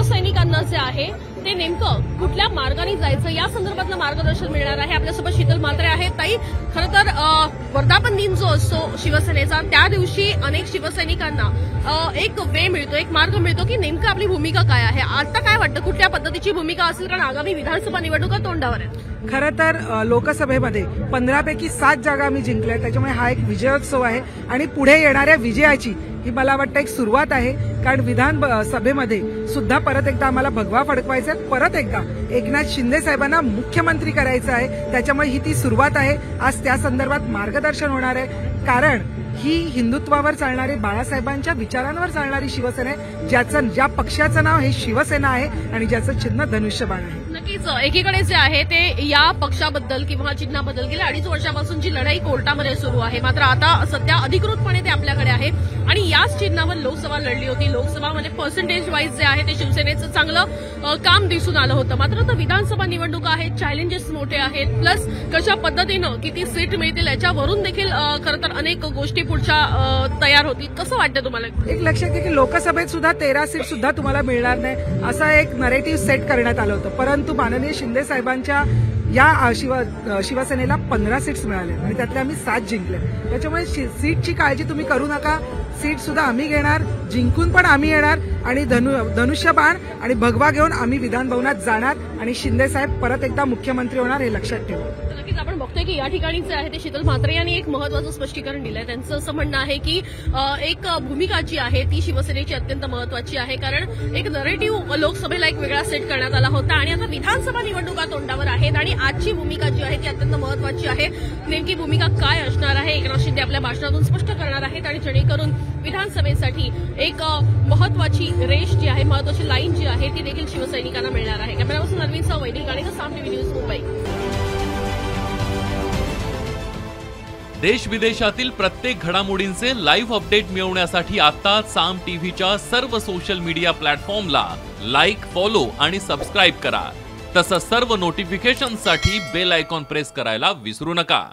शिवसैनिकांना जे आहे ते नेमकं कुठल्या मार्गाने जायचं या संदर्भातलं मार्गदर्शन मिळणार आहे। आपल्यासोबत शीतल म्हात्रे आहेत। ताई, खरं तर वर्धापन दिन जो असतो शिवसेनेचा त्या दिवशी अनेक शिवसैनिकांना एक वे मिळतो, एक मार्ग मिळतो की नेमकं आपली भूमिका काय आहे। आता काय वाटतं कुठल्या पद्धतीची भूमिका असेल, कारण आगामी विधानसभा निवडणुका तोंडावर आहेत। खरं तर लोकसभेमध्ये 15 पैकी 7 जागा आम्ही जिंकल्या, त्याच्यामुळे हा एक विजयोत्सव आहे आणि पुढे येणाऱ्या विजयाची ही मला वाटतं एक सुरुवात आहे। कारण विधानसभेमध्ये सुद्धा परत एकदा आम्हाला भगवा फडकवायचा आहे, परत एकदा एकनाथ शिंदे साहेबांना मुख्यमंत्री करायचं आहे, त्याच्यामुळे ही ती सुरुवात आहे। आज त्या संदर्भात मार्गदर्शन होणार आहे, कारण ही हिंदुत्वावर चालणारी, बाळासाहेबांच्या विचारांवर चालणारी शिवसेना आहे, ज्या पक्षाचं नाव हे शिवसेना आहे आणि ज्याचं चिन्ह धनुष्यबाण आहे। नक्कीच एकीकडे जे आहे ते या पक्षाबद्दल किंवा चिन्हाबद्दल गेल्या 2.5 वर्षापासून जी लढाई कोर्टामध्ये सुरू आहे, मात्र आता सध्या अधिकृतपणे ते आपल्याकडे आहे आणि याच चिन्हावर लोकसभा लढली होती। लोकसभामध्ये पर्सेंटेज वाईज जे आहे ते शिवसेनेचं चांगलं काम दिसून आलं होतं, मात्र आता विधानसभा निवडणुका आहेत, चॅलेंजेस मोठे आहेत, प्लस कशा पद्धतीनं किती सीट मिळतील याच्यावरून देखील खरं तर अनेक गोष्टी पुढच्या तयार होतील। कसं वाटतं तुम्हाला? एक लक्षात घ्या की लोकसभेत सुद्धा 13 सीट सुद्धा तुम्हाला मिळणार नाही असा एक नरेटिव्ह सेट करण्यात आलं होतं, परंतु माननीय शिंदे साहेबांच्या या शिवसेनेला 15 सीट्स मिळाल्या आणि त्यातले आम्ही 7 जिंकले। त्याच्यामुळे सीटची काळजी तुम्ही करू नका, सीट सुद्धा आम्ही घेणार, जिंकून पण आम्ही येणार आणि धनुष्यबाण आणि भगवा घेऊन आम्ही विधान भवनात जाणार आणि शिंदे साहेब परत एकदा मुख्यमंत्री होणार हे लक्षात ठेवा। नक्कीच आपण बघतोय की या ठिकाणी जे आहे ते शीतल म्हात्रे यांनी एक महत्त्वाचं स्पष्टीकरण दिलंय। त्यांचं असं म्हणणं आहे की एक भूमिका जी आहे ती शिवसेनेची अत्यंत महत्त्वाची आहे, कारण एक नरेटिव्ह लोकसभेला एक वेगळा सेट करण्यात आला होता आणि आता विधानसभा निवडणुका तोंडावर आहेत आणि आजची भूमिका जी आहे ती अत्यंत महत्त्वाची आहे। नेमकी भूमिका काय असणार आहे एकनाथ शिंदे आपल्या भाषणातून स्पष्ट करणार आहेत आणि जेणेकरून विधानसभेसाठी एक महत्त्वाची रेष जी आहे, महत्त्वाची लाईन जी आहे ती देखील शिवसैनिकांना मिळणार आहे। कॅमेरापर्सन अरविंदसह वैदिक गाणेकर, साम टीव्ही न्यूज, मुंबई। देश विदेशातील प्रत्येक घडामोडींचे लाईव्ह अपडेट मिळवण्यासाठी आता साम टीव्हीच्या सर्व सोशल मीडिया प्लॅटफॉर्मला लाईक, फॉलो आणि सबस्क्राईब करा। तसंच सर्व नोटिफिकेशनसाठी बेल आयकॉन प्रेस करायला विसरू नका।